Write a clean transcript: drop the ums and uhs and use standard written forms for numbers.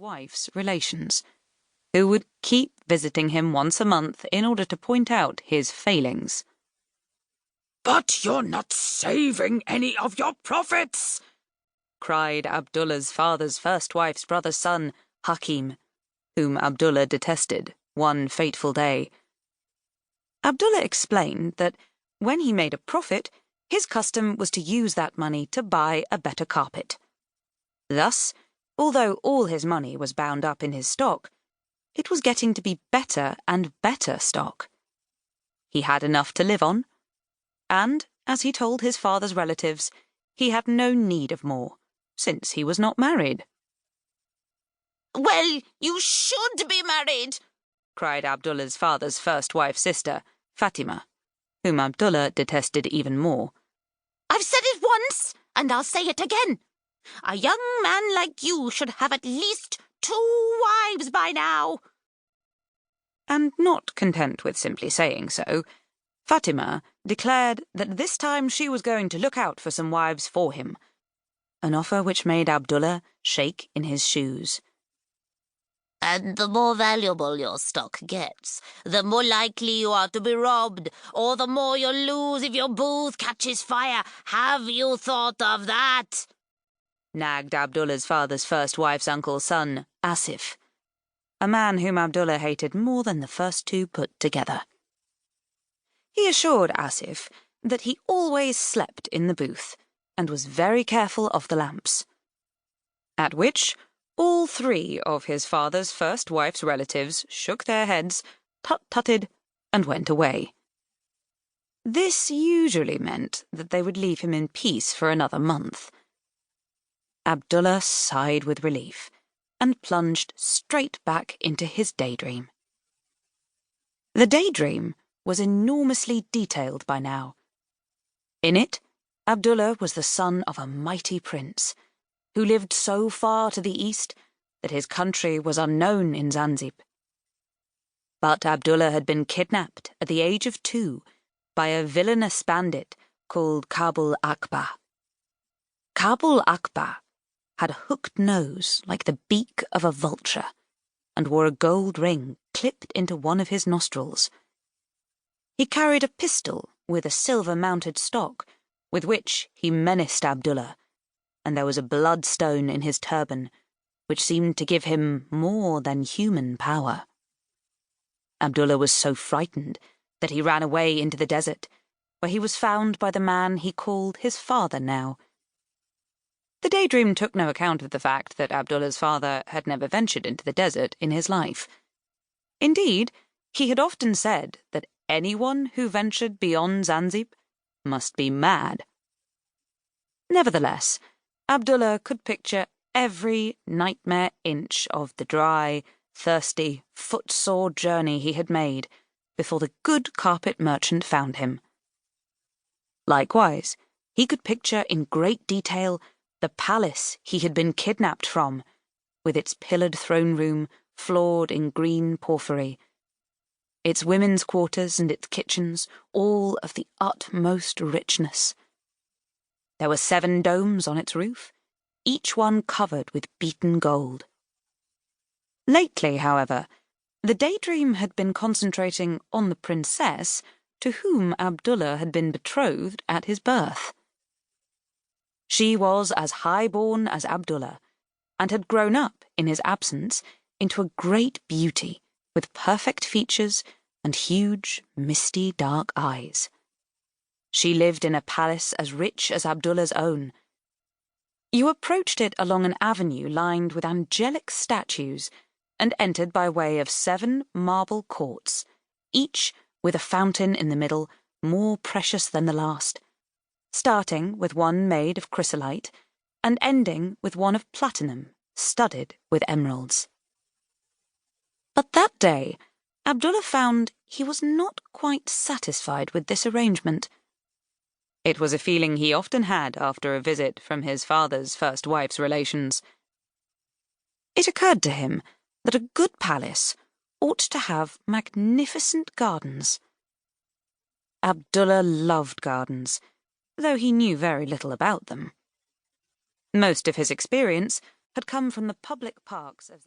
wife's relations, who would keep visiting him once a month in order to point out his failings. "But you're not saving any of your profits!" cried Abdullah's father's first wife's brother's son, Hakim, whom Abdullah detested one fateful day. Abdullah explained that when he made a profit, his custom was to use that money to buy a better carpet. Thus, although all his money was bound up in his stock, it was getting to be better and better stock. He had enough to live on, and, as he told his father's relatives, he had no need of more, since he was not married. "Well, you should be married," cried Abdullah's father's first wife's sister, Fatima, whom Abdullah detested even more. "I've said it once, and I'll say it again. A young man like you should have at least 2 wives by now." And not content with simply saying so, Fatima declared that this time she was going to look out for some wives for him, an offer which made Abdullah shake in his shoes. "And the more valuable your stock gets, the more likely you are to be robbed, or the more you'll lose if your booth catches fire. Have you thought of that?" nagged Abdullah's father's first wife's uncle's son, Asif, a man whom Abdullah hated more than the first two put together. He assured Asif that he always slept in the booth and was very careful of the lamps. At which all 3 of his father's first wife's relatives shook their heads, tut-tutted, and went away. This usually meant that they would leave him in peace for another month. Abdullah sighed with relief and plunged straight back into his daydream. The daydream was enormously detailed by now. In it, Abdullah was the son of a mighty prince, who lived so far to the east that his country was unknown in Zanzib. But Abdullah had been kidnapped at the age of 2 by a villanous bandit called Kabul Akbar. Kabul Akbar had a hooked nose like the beak of a vulture and wore a gold ring clipped into one of his nostrils. He carried a pistol with a silver-mounted stock with which he menaced Abdullah, and there was a bloodstone in his turban, which seemed to give him more than human power. Abdullah was so frightened that he ran away into the desert, where he was found by the man he called his father now. The daydream took no account of the fact that Abdullah's father had never ventured into the desert in his life. Indeed, he had often said that anyone who ventured beyond Zanzib must be mad. Nevertheless, Abdullah could picture every nightmare inch of the dry, thirsty, footsore journey he had made before the good carpet merchant found him. Likewise, he could picture in great detail the palace he had been kidnapped from, with its pillared throne room floored in green porphyry, its women's quarters and its kitchens all of the utmost richness. There were 7 domes on its roof, each one covered with beaten gold. Lately, however, the daydream had been concentrating on the princess to whom Abdullah had been betrothed at his birth. She was as high-born as Abdullah, and had grown up, in his absence, into a great beauty, with perfect features and huge, misty, dark eyes. She lived in a palace as rich as Abdullah's own. You approached it along an avenue lined with angelic statues and entered by way of 7 marble courts, each with a fountain in the middle more precious than the last, starting with one made of chrysolite and ending with one of platinum studded with emeralds. But that day, Abdullah found he was not quite satisfied with this arrangement. It was a feeling he often had after a visit from his father's first wife's relations. It occurred to him that a good palace ought to have magnificent gardens. Abdullah loved gardens, though he knew very little about them. Most of his experience had come from the public parks of